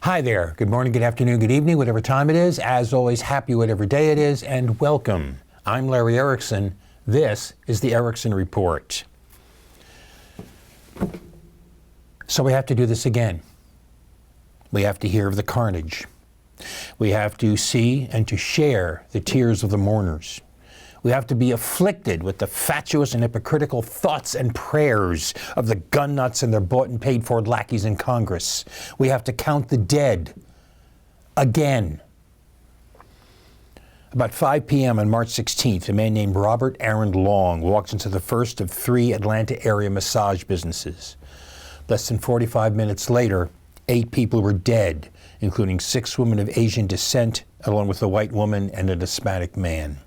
Hi there. Good morning, good afternoon, good evening, whatever time it is. As always, happy whatever day it is, and welcome. I'm Larry Erickson. This is the Erickson Report. So we have to do this again. We have to hear of the carnage. We have to see and to share the tears of the mourners. We have to be afflicted with the fatuous and hypocritical thoughts and prayers of the gun nuts and their bought and paid for lackeys in Congress. We have to count the dead again. About 5 p.m. on March 16th, a man named Robert Aaron Long walked into the first of 3 Atlanta area massage businesses. Less than 45 minutes later, 8 people were dead, including 6 women of Asian descent, along with a white woman and an Hispanic man.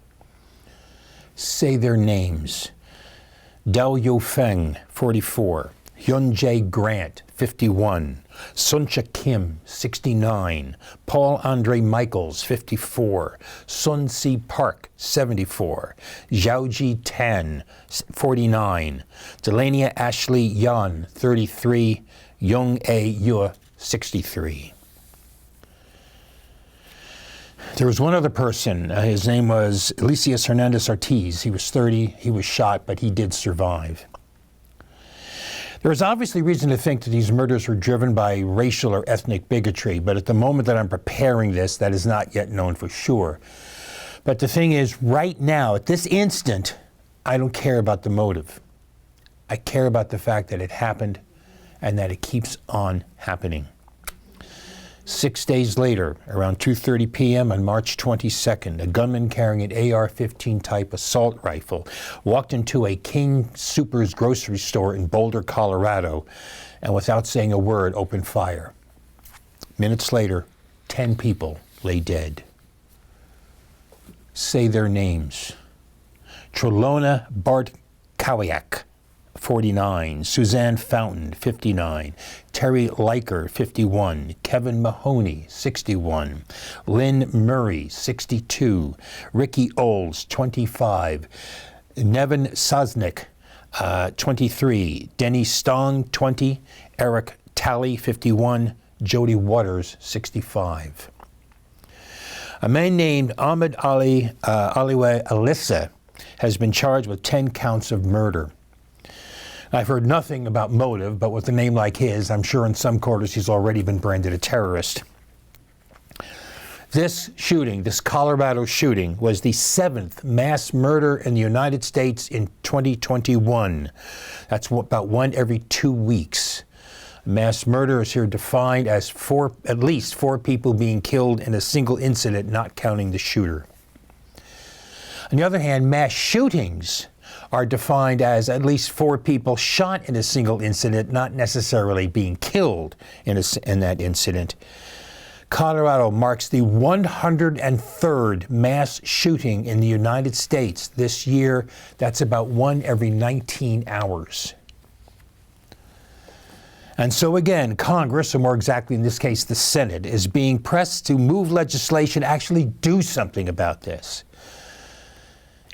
Say their names. Dao Yofeng, 44. Hyun Jae Grant, 51. Suncha Kim, 69. Paul Andre Michaels, 54. Sun Si Park, 74. Zhaoji Tan, 49. Delania Ashley Yan, 33. Young A Yu, 63. There was one other person. His name was Elisius Hernandez Ortiz. He was 30. He was shot, but he did survive. There is obviously reason to think that these murders were driven by racial or ethnic bigotry, but at the moment that I'm preparing this, that is not yet known for sure. But the thing is, right now, at this instant, I don't care about the motive. I care about the fact that it happened and that it keeps on happening. 6 days later, around 2:30 p.m. on March 22nd, a gunman carrying an AR-15 type assault rifle walked into a King Soopers grocery store in Boulder, Colorado, and without saying a word, opened fire. Minutes later, 10 people lay dead. Say their names. Trelona Bartkowiak, 49. Suzanne Fountain, 59. Terry Leiker, 51. Kevin Mahoney, 61. Lynn Murray, 62. Ricky Olds, 25. Nevin Sosnick, 23. Denny Stong, 20. Eric Talley, 51. Jody Waters, 65. A man named Ahmed Ali Aliwe Alissa has been charged with 10 counts of murder. I've heard nothing about motive, but with a name like his, I'm sure in some quarters he's already been branded a terrorist. This shooting, this Colorado shooting, was the 7th mass murder in the United States in 2021. That's about 1 every 2 weeks. Mass murder is here defined as at least 4 people being killed in a single incident, not counting the shooter. On the other hand, mass shootings are defined as at least 4 people shot in a single incident, not necessarily being killed in that incident. Colorado marks the 103rd mass shooting in the United States this year. That's about 1 every 19 hours. And so again, Congress, or more exactly in this case, the Senate, is being pressed to move legislation to actually do something about this.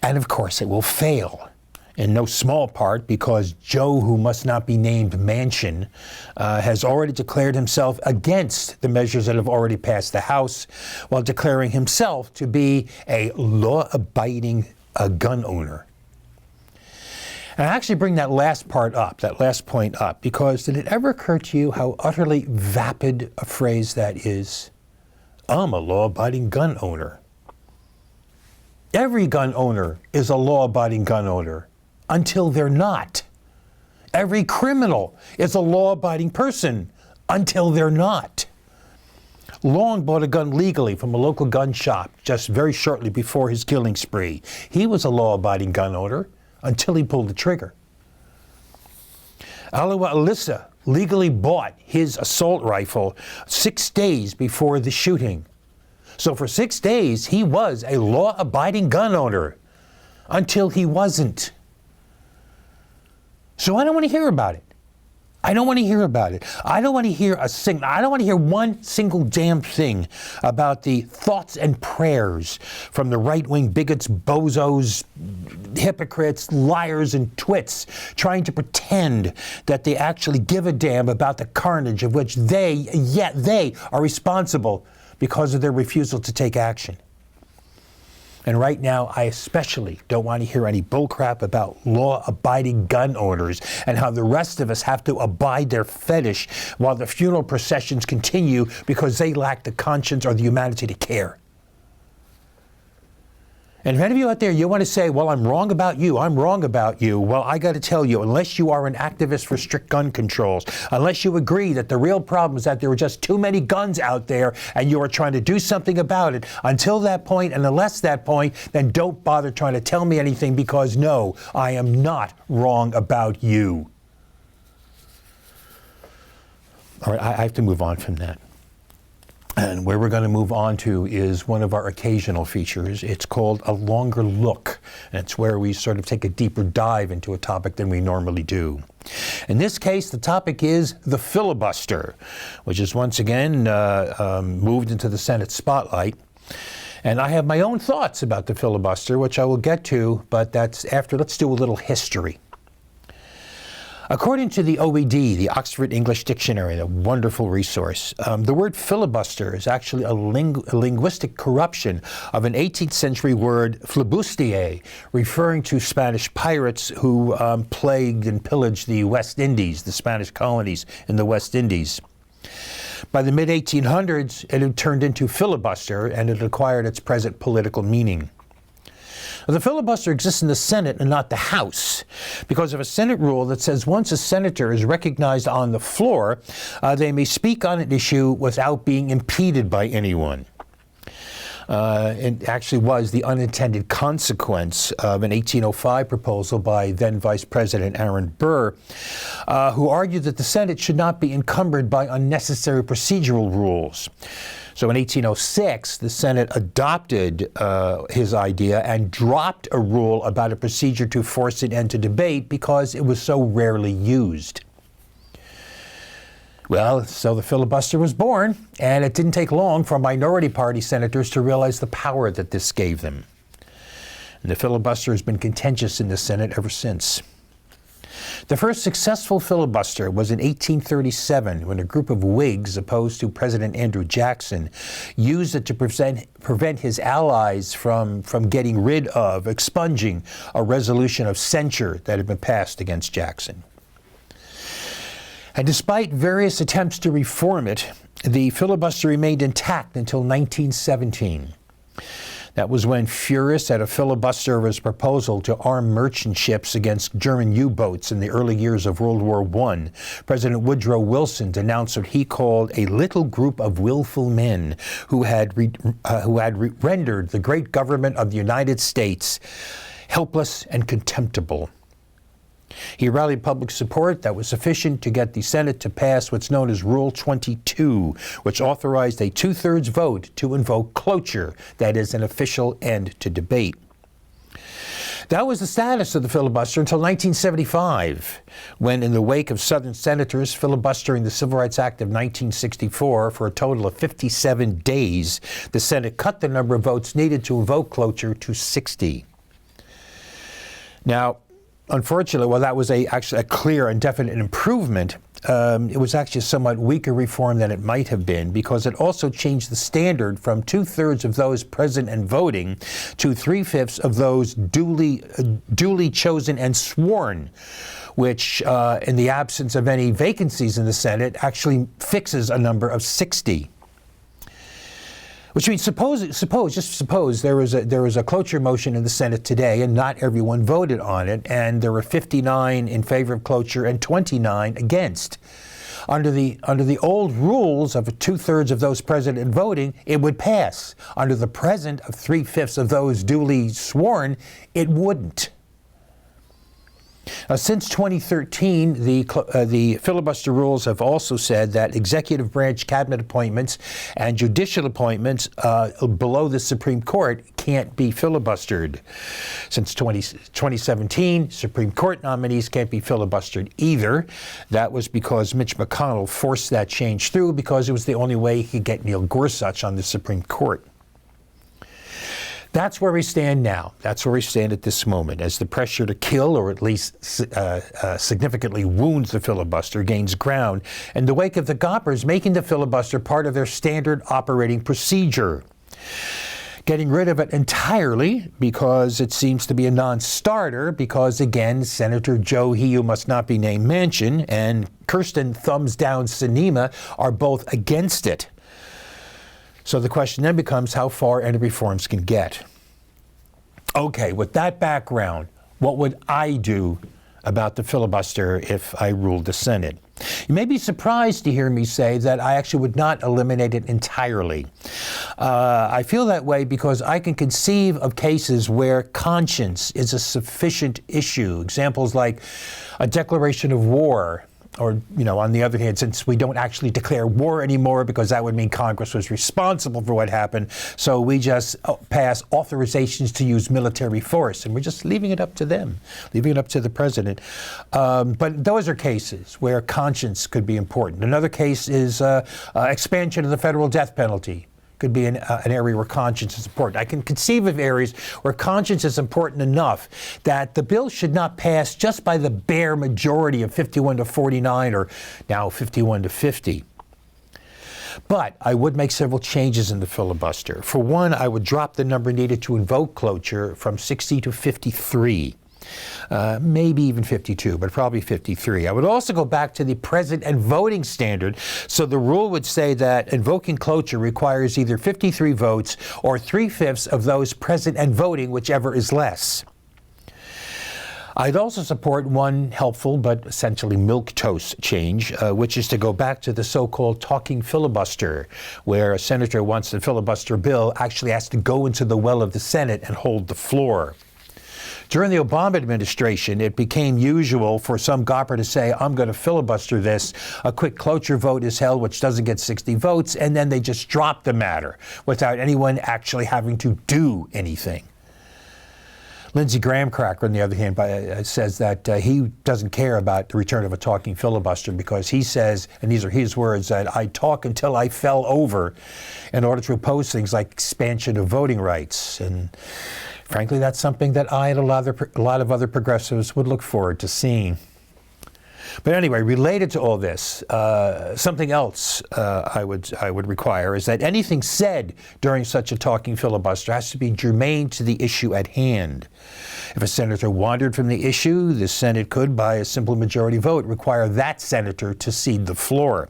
And of course, it will fail. In no small part because Joe, who must not be named Manchin, has already declared himself against the measures that have already passed the House, while declaring himself to be a law-abiding gun owner. And I actually bring that last point up, because did it ever occur to you how utterly vapid a phrase that is? I'm a law-abiding gun owner. Every gun owner is a law-abiding gun owner. Until they're not. Every criminal is a law-abiding person until they're not. Long bought a gun legally from a local gun shop just very shortly before his killing spree. He was a law-abiding gun owner until he pulled the trigger. Aliwa Alissa legally bought his assault rifle 6 days before the shooting. So for 6 days, he was a law-abiding gun owner until he wasn't. So I don't want to hear about it. I don't want to hear about it. I don't want to hear I don't want to hear one single damn thing about the thoughts and prayers from the right-wing bigots, bozos, hypocrites, liars, and twits trying to pretend that they actually give a damn about the carnage of which they are responsible because of their refusal to take action. And right now, I especially don't want to hear any bullcrap about law-abiding gun owners and how the rest of us have to abide their fetish while the funeral processions continue because they lack the conscience or the humanity to care. And if any of you out there, you want to say, well, I'm wrong about you, well, I got to tell you, unless you are an activist for strict gun controls, unless you agree that the real problem is that there are just too many guns out there and you are trying to do something about it, until that point and unless that point, then don't bother trying to tell me anything because no, I am not wrong about you. All right, I have to move on from that. And where we're going to move on to is one of our occasional features. It's called A Longer Look. And it's where we sort of take a deeper dive into a topic than we normally do. In this case, the topic is the filibuster, which is once again moved into the Senate spotlight. And I have my own thoughts about the filibuster, which I will get to, but that's after. Let's do a little history. According to the OED, the Oxford English Dictionary, a wonderful resource, the word filibuster is actually a linguistic corruption of an 18th century word flibustier, referring to Spanish pirates who plagued and pillaged the West Indies, the Spanish colonies in the West Indies. By the mid-1800s, it had turned into filibuster and it acquired its present political meaning. The filibuster exists in the Senate and not the House because of a Senate rule that says once a senator is recognized on the floor, they may speak on an issue without being impeded by anyone. It actually was the unintended consequence of an 1805 proposal by then Vice President Aaron Burr, who argued that the Senate should not be encumbered by unnecessary procedural rules. So in 1806, the Senate adopted his idea and dropped a rule about a procedure to force an end to debate because it was so rarely used. Well, so the filibuster was born, and it didn't take long for minority party senators to realize the power that this gave them. And the filibuster has been contentious in the Senate ever since. The first successful filibuster was in 1837 when a group of Whigs opposed to President Andrew Jackson used it to prevent his allies from getting rid of, expunging a resolution of censure that had been passed against Jackson. And despite various attempts to reform it, the filibuster remained intact until 1917. That was when, furious at a filibuster of his proposal to arm merchant ships against German U-boats in the early years of World War I, President Woodrow Wilson denounced what he called a little group of willful men who had rendered the great government of the United States helpless and contemptible. He rallied public support that was sufficient to get the Senate to pass what's known as Rule 22, which authorized a two-thirds vote to invoke cloture, that is, an official end to debate. That was the status of the filibuster until 1975, when, in the wake of Southern senators filibustering the Civil Rights Act of 1964 for a total of 57 days, the Senate cut the number of votes needed to invoke cloture to 60. Now, unfortunately, while that was actually a clear and definite improvement, it was actually a somewhat weaker reform than it might have been because it also changed the standard from two-thirds of those present and voting to three-fifths of those duly chosen and sworn, which, in the absence of any vacancies in the Senate, actually fixes a number of 60. Which means just suppose there was a cloture motion in the Senate today and not everyone voted on it, and there were 59 in favor of cloture and 29 against. Under the old rules of two-thirds of those present and voting, it would pass. Under the present of three-fifths of those duly sworn, it wouldn't. Since 2013, the filibuster rules have also said that executive branch cabinet appointments and judicial appointments below the Supreme Court can't be filibustered. Since 2017, Supreme Court nominees can't be filibustered either. That was because Mitch McConnell forced that change through because it was the only way he could get Neil Gorsuch on the Supreme Court. That's where we stand now. That's where we stand at this moment. As the pressure to kill or at least significantly wound the filibuster gains ground in the wake of the Goppers making the filibuster part of their standard operating procedure. Getting rid of it entirely because it seems to be a non-starter because, again, Senator Joe He Who Must Not Be Named Manchin and Kirsten Thumbs Down Sinema are both against it. So the question then becomes how far any reforms can get. Okay, with that background, what would I do about the filibuster if I ruled the Senate? You may be surprised to hear me say that I actually would not eliminate it entirely. I feel that way because I can conceive of cases where conscience is a sufficient issue. Examples like a declaration of war. Or, on the other hand, since we don't actually declare war anymore because that would mean Congress was responsible for what happened, so we just pass authorizations to use military force, and we're just leaving it up to them, leaving it up to the president. But those are cases where conscience could be important. Another case is expansion of the federal death penalty. Could be an area where conscience is important. I can conceive of areas where conscience is important enough that the bill should not pass just by the bare majority of 51 to 49 or now 51 to 50. But I would make several changes in the filibuster. For one, I would drop the number needed to invoke cloture from 60 to 53. Maybe even 52, but probably 53. I would also go back to the present and voting standard. So the rule would say that invoking cloture requires either 53 votes or 3/5 of those present and voting, whichever is less. I'd also support one helpful but essentially milquetoast change, which is to go back to the so-called talking filibuster, where a senator wants to filibuster a bill actually has to go into the well of the Senate and hold the floor. During the Obama administration, it became usual for some gopper to say, I'm going to filibuster this. A quick cloture vote is held, which doesn't get 60 votes, and then they just drop the matter without anyone actually having to do anything. Lindsey Graham Cracker, on the other hand, says that he doesn't care about the return of a talking filibuster because he says, and these are his words, that I talk until I fell over in order to oppose things like expansion of voting rights. And frankly, that's something that I and a lot of other progressives would look forward to seeing. But anyway, related to all this, something else I would require is that anything said during such a talking filibuster has to be germane to the issue at hand. If a senator wandered from the issue, the Senate could, by a simple majority vote, require that senator to cede the floor.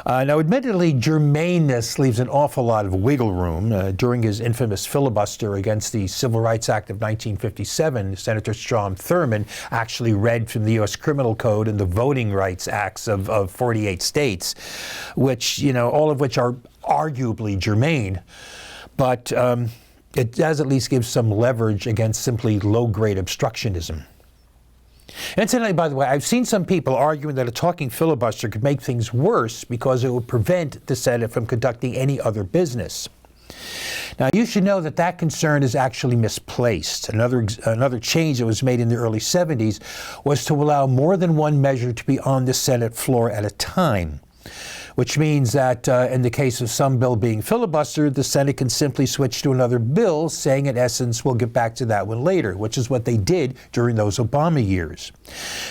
Now, admittedly, germaneness leaves an awful lot of wiggle room. During his infamous filibuster against the Civil Rights Act of 1957, Senator Strom Thurmond actually read from the U.S. Criminal Code and the Voting Rights Acts of 48 states, which, all of which are arguably germane. But it does at least give some leverage against simply low-grade obstructionism. Incidentally, by the way, I've seen some people arguing that a talking filibuster could make things worse because it would prevent the Senate from conducting any other business. Now, you should know that that concern is actually misplaced. Another change that was made in the early 70s was to allow more than one measure to be on the Senate floor at a time, which means that in the case of some bill being filibustered, the Senate can simply switch to another bill, saying in essence, we'll get back to that one later, which is what they did during those Obama years.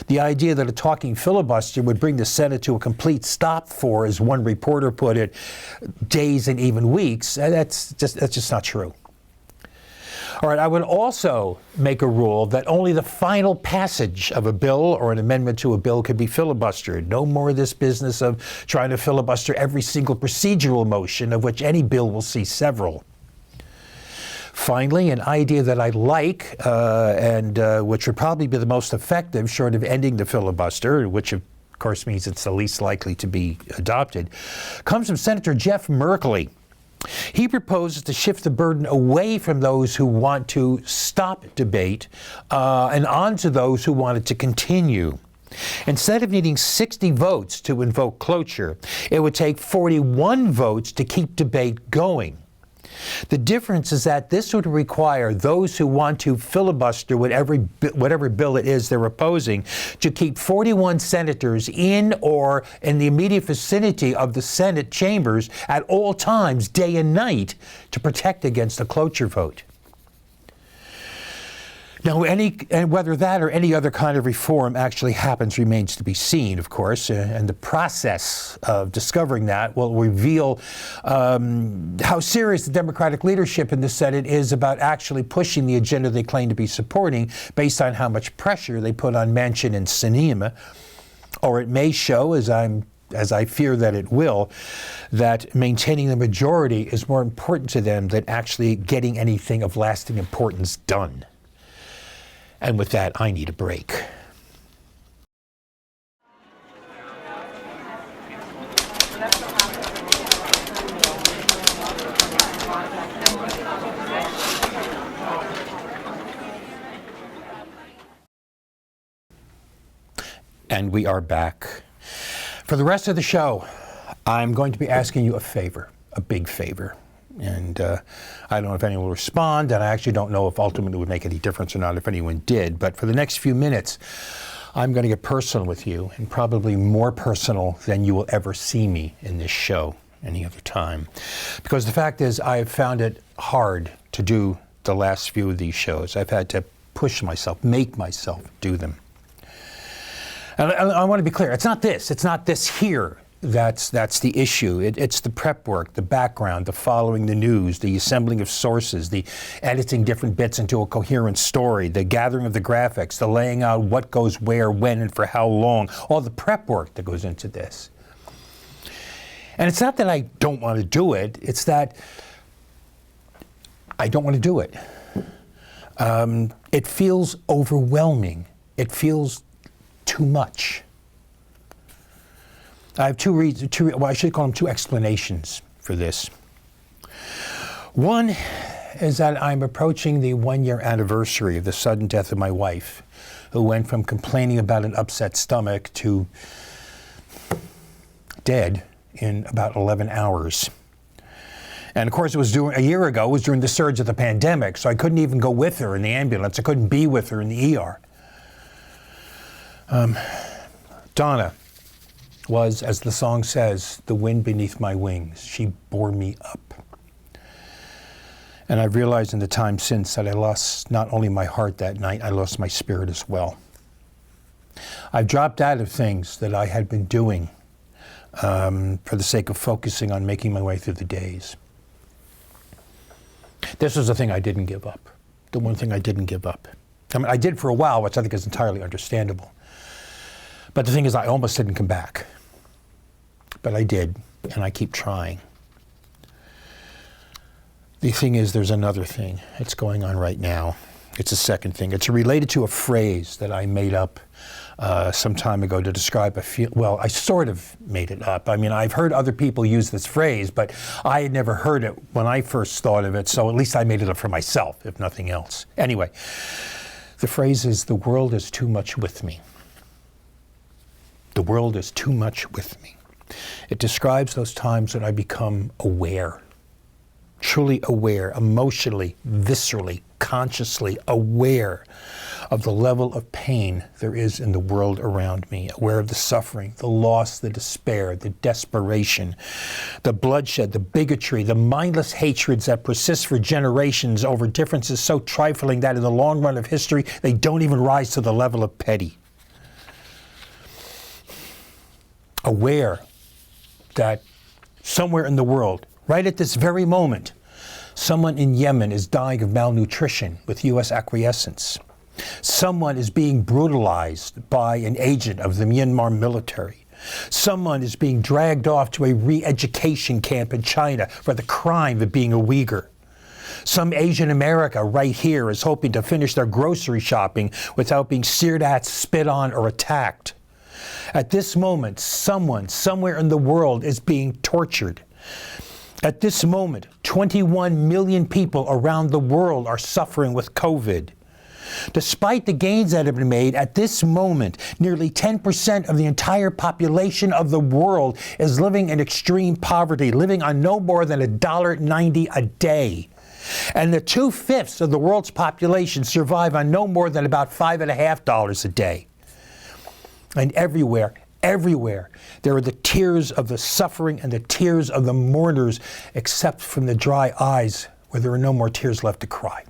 The idea that a talking filibuster would bring the Senate to a complete stop for, as one reporter put it, days and even weeks, that's just not true. All right, I would also make a rule that only the final passage of a bill or an amendment to a bill could be filibustered. No more of this business of trying to filibuster every single procedural motion, of which any bill will see several. Finally, an idea that I like, and which would probably be the most effective, short of ending the filibuster, which of course means it's the least likely to be adopted, comes from Senator Jeff Merkley. He proposes to shift the burden away from those who want to stop debate and onto those who want it to continue. Instead of needing 60 votes to invoke cloture, it would take 41 votes to keep debate going. The difference is that this would require those who want to filibuster whatever bill it is they're opposing to keep 41 senators in or in the immediate vicinity of the Senate chambers at all times, day and night, to protect against a cloture vote. Now, whether that or any other kind of reform actually happens remains to be seen, of course, and the process of discovering that will reveal how serious the Democratic leadership in the Senate is about actually pushing the agenda they claim to be supporting based on how much pressure they put on Manchin and Sinema. Or it may show, as I fear that it will, that maintaining the majority is more important to them than actually getting anything of lasting importance done. And with that, I need a break. And we are back. For the rest of the show, I'm going to be asking you a favor, a big favor. And I don't know if anyone will respond, and I actually don't know if ultimately it would make any difference or not if anyone did. But for the next few minutes, I'm going to get personal with you, and probably more personal than you will ever see me in this show any other time. Because the fact is, I have found it hard to do the last few of these shows. I've had to push myself, make myself do them. And I want to be clear, it's not this here. That's the issue. It's the prep work, the background, the following the news, the assembling of sources, the editing different bits into a coherent story, the gathering of the graphics, the laying out what goes where, when, and for how long, all the prep work that goes into this. And it's not that I don't want to do it, it's that I don't want to do it. It feels overwhelming. It feels too much. I have I should call them two explanations for this. One is that I'm approaching the 1-year anniversary of the sudden death of my wife, who went from complaining about an upset stomach to dead in about 11 hours. And of course, a year ago, it was during the surge of the pandemic, so I couldn't even go with her in the ambulance. I couldn't be with her in the ER. Donna was, as the song says, the wind beneath my wings. She bore me up. And I've realized in the time since that I lost not only my heart that night, I lost my spirit as well. I've dropped out of things that I had been doing for the sake of focusing on making my way through the days. This was the thing I didn't give up. The one thing I didn't give up. I mean, I did for a while, which I think is entirely understandable. But the thing is, I almost didn't come back. But I did, and I keep trying. The thing is, there's another thing that's going on right now. It's a second thing. It's related to a phrase that I made up some time ago to describe well, I sort of made it up. I mean, I've heard other people use this phrase, but I had never heard it when I first thought of it, so at least I made it up for myself, if nothing else. Anyway, the phrase is, the world is too much with me. The world is too much with me. It describes those times when I become aware, truly aware, emotionally, viscerally, consciously aware of the level of pain there is in the world around me, aware of the suffering, the loss, the despair, the desperation, the bloodshed, the bigotry, the mindless hatreds that persist for generations over differences so trifling that in the long run of history, they don't even rise to the level of petty. Aware that somewhere in the world, right at this very moment, someone in Yemen is dying of malnutrition with U.S. acquiescence. Someone is being brutalized by an agent of the Myanmar military. Someone is being dragged off to a re-education camp in China for the crime of being a Uyghur. Some Asian America right here is hoping to finish their grocery shopping without being seared at, spit on, or attacked. At this moment, someone, somewhere in the world is being tortured. At this moment, 21 million people around the world are suffering with COVID. Despite the gains that have been made, at this moment, nearly 10% of the entire population of the world is living in extreme poverty, living on no more than $1.90 a day. And the 2/5 of the world's population survive on no more than about $5.50 a day. And everywhere, there are the tears of the suffering and the tears of the mourners, except from the dry eyes where there are no more tears left to cry.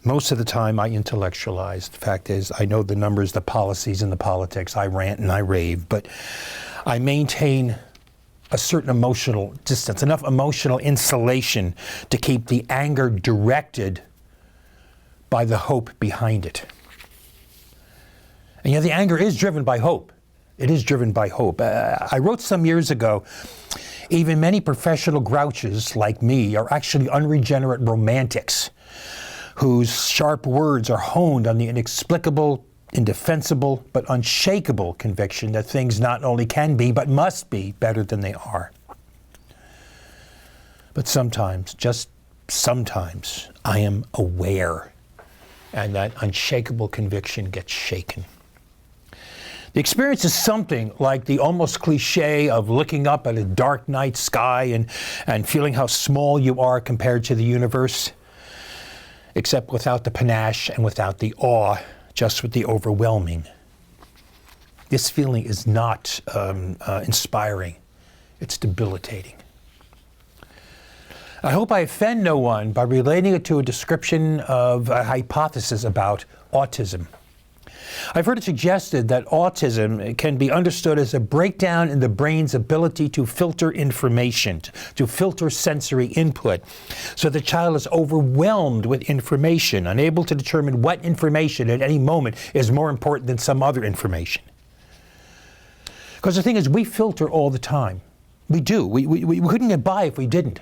Most of the time I intellectualize. The fact is, I know the numbers, the policies, and the politics. I rant and I rave, but I maintain a certain emotional distance, enough emotional insulation to keep the anger directed by the hope behind it. And yet the anger is driven by hope. It is driven by hope. I wrote some years ago, even many professional grouches like me are actually unregenerate romantics whose sharp words are honed on the inexplicable, indefensible, but unshakable conviction that things not only can be, but must be better than they are. But sometimes, just sometimes, I am aware, and that unshakable conviction gets shaken. The experience is something like the almost cliche of looking up at a dark night sky and feeling how small you are compared to the universe, except without the panache and without the awe, just with the overwhelming. This feeling is not inspiring. It's debilitating. I hope I offend no one by relating it to a description of a hypothesis about autism. I've heard it suggested that autism can be understood as a breakdown in the brain's ability to filter information, to filter sensory input, so the child is overwhelmed with information, unable to determine what information at any moment is more important than some other information. Because the thing is, we filter all the time. We do. We couldn't get by if we didn't.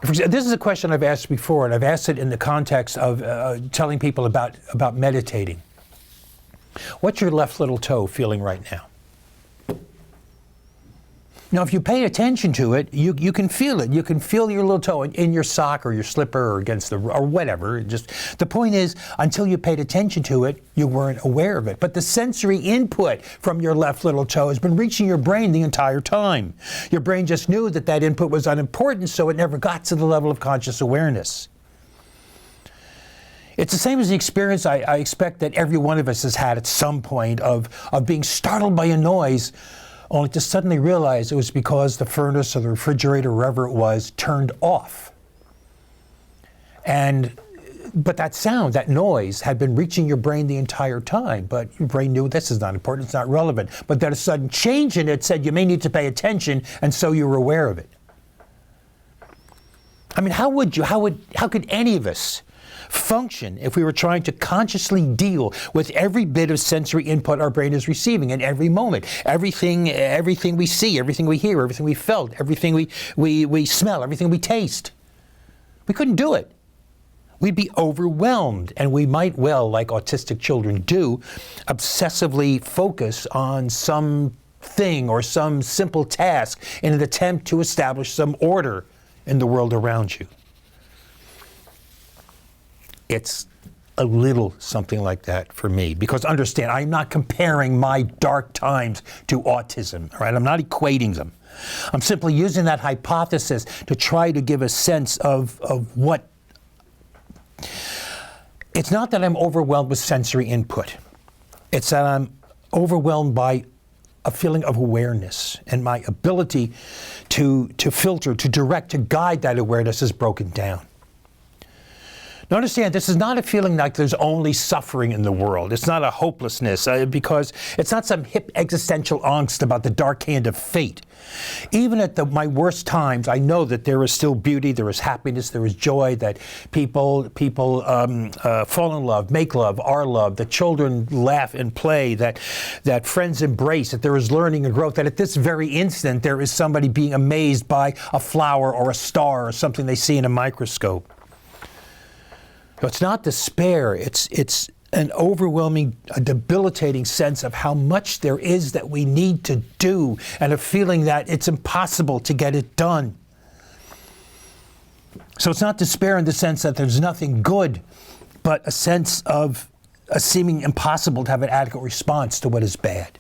For example, this is a question I've asked before, and I've asked it in the context of telling people about meditating. What's your left little toe feeling right now? Now, if you pay attention to it, you can feel it. You can feel your little toe in your sock or your slipper or against or whatever. Just the point is, until you paid attention to it, you weren't aware of it. But the sensory input from your left little toe has been reaching your brain the entire time. Your brain just knew that that input was unimportant, so it never got to the level of conscious awareness. It's the same as the experience I expect that every one of us has had at some point of being startled by a noise, only to suddenly realize it was because the furnace or the refrigerator, wherever it was, turned off. But that sound, that noise, had been reaching your brain the entire time, but your brain knew this is not important, it's not relevant. But then a sudden change in it said you may need to pay attention, and so you were aware of it. I mean, how could any of us function if we were trying to consciously deal with every bit of sensory input our brain is receiving in every moment? Everything we see, everything we hear, everything we felt, everything we smell, everything we taste. We couldn't do it. We'd be overwhelmed, and we might well, like autistic children do, obsessively focus on some thing or some simple task in an attempt to establish some order in the world around you. It's a little something like that for me, because understand, I'm not comparing my dark times to autism, all right? I'm not equating them. I'm simply using that hypothesis to try to give a sense of what. It's not that I'm overwhelmed with sensory input. It's that I'm overwhelmed by a feeling of awareness, and my ability to filter, to direct, to guide that awareness is broken down. Now understand, this is not a feeling like there's only suffering in the world. It's not a hopelessness, because it's not some hip existential angst about the dark hand of fate. Even at my worst times, I know that there is still beauty, there is happiness, there is joy, that people fall in love, make love, are loved, that children laugh and play, that friends embrace, that there is learning and growth, that at this very instant there is somebody being amazed by a flower or a star or something they see in a microscope. So it's not despair, it's an overwhelming, a debilitating sense of how much there is that we need to do, and a feeling that it's impossible to get it done. So it's not despair in the sense that there's nothing good, but a sense of a seeming impossible to have an adequate response to what is bad.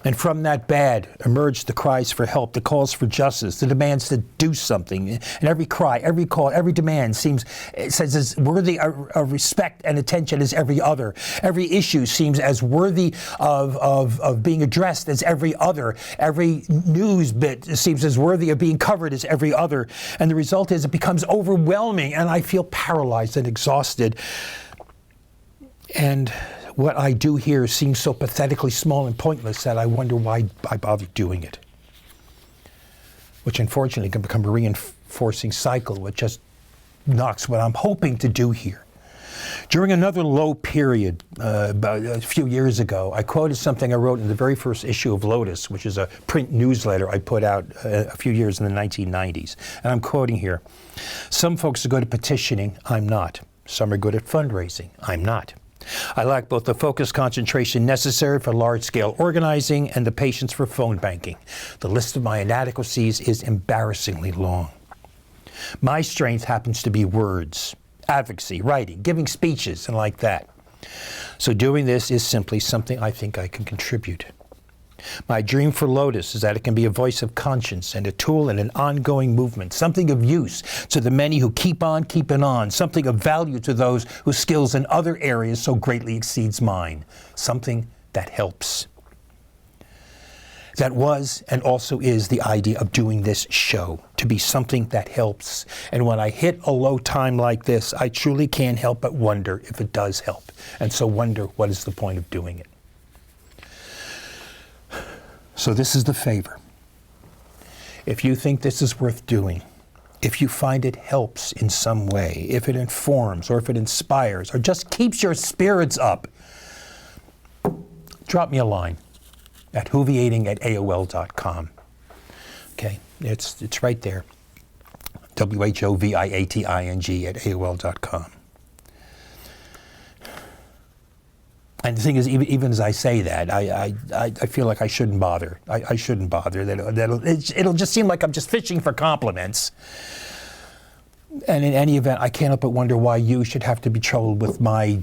And from that bad emerged the cries for help, the calls for justice, the demands to do something. And every cry, every call, every demand says as worthy of respect and attention as every other. Every issue seems as worthy of being addressed as every other. Every news bit seems as worthy of being covered as every other. And the result is it becomes overwhelming, and I feel paralyzed and exhausted. And what I do here seems so pathetically small and pointless that I wonder why I bother doing it. Which unfortunately can become a reinforcing cycle, which just knocks what I'm hoping to do here. During another low period, about a few years ago, I quoted something I wrote in the very first issue of Lotus, which is a print newsletter I put out a few years in the 1990s. And I'm quoting here, "Some folks are good at petitioning, I'm not. Some are good at fundraising, I'm not. I lack both the focus concentration necessary for large-scale organizing and the patience for phone banking. The list of my inadequacies is embarrassingly long. My strength happens to be words, advocacy, writing, giving speeches, and like that. So doing this is simply something I think I can contribute. My dream for Lotus is that it can be a voice of conscience and a tool in an ongoing movement, something of use to the many who keep on keeping on, something of value to those whose skills in other areas so greatly exceeds mine, something that helps." That was and also is the idea of doing this show, to be something that helps. And when I hit a low time like this, I truly can't help but wonder if it does help, and so wonder what is the point of doing it. So this is the favor. If you think this is worth doing, if you find it helps in some way, if it informs or if it inspires or just keeps your spirits up, drop me a line at whoviating@aol.com. Okay, it's right there. whoviating@aol.com. And the thing is, even as I say that, I feel like I shouldn't bother. I shouldn't bother. It'll just seem like I'm just fishing for compliments. And in any event, I can't help but wonder why you should have to be troubled with my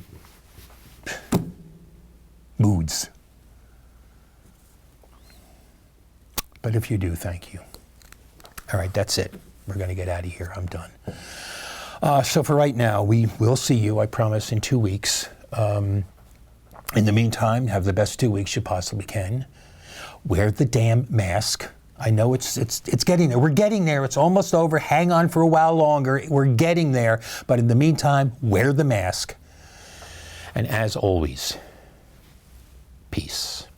moods. But if you do, thank you. All right, that's it. We're going to get out of here. I'm done. So for right now, we will see you, I promise, in 2 weeks. In the meantime, have the best 2 weeks you possibly can. Wear the damn mask. I know it's getting there. We're getting there. It's almost over. Hang on for a while longer. We're getting there. But in the meantime, wear the mask. And as always, peace.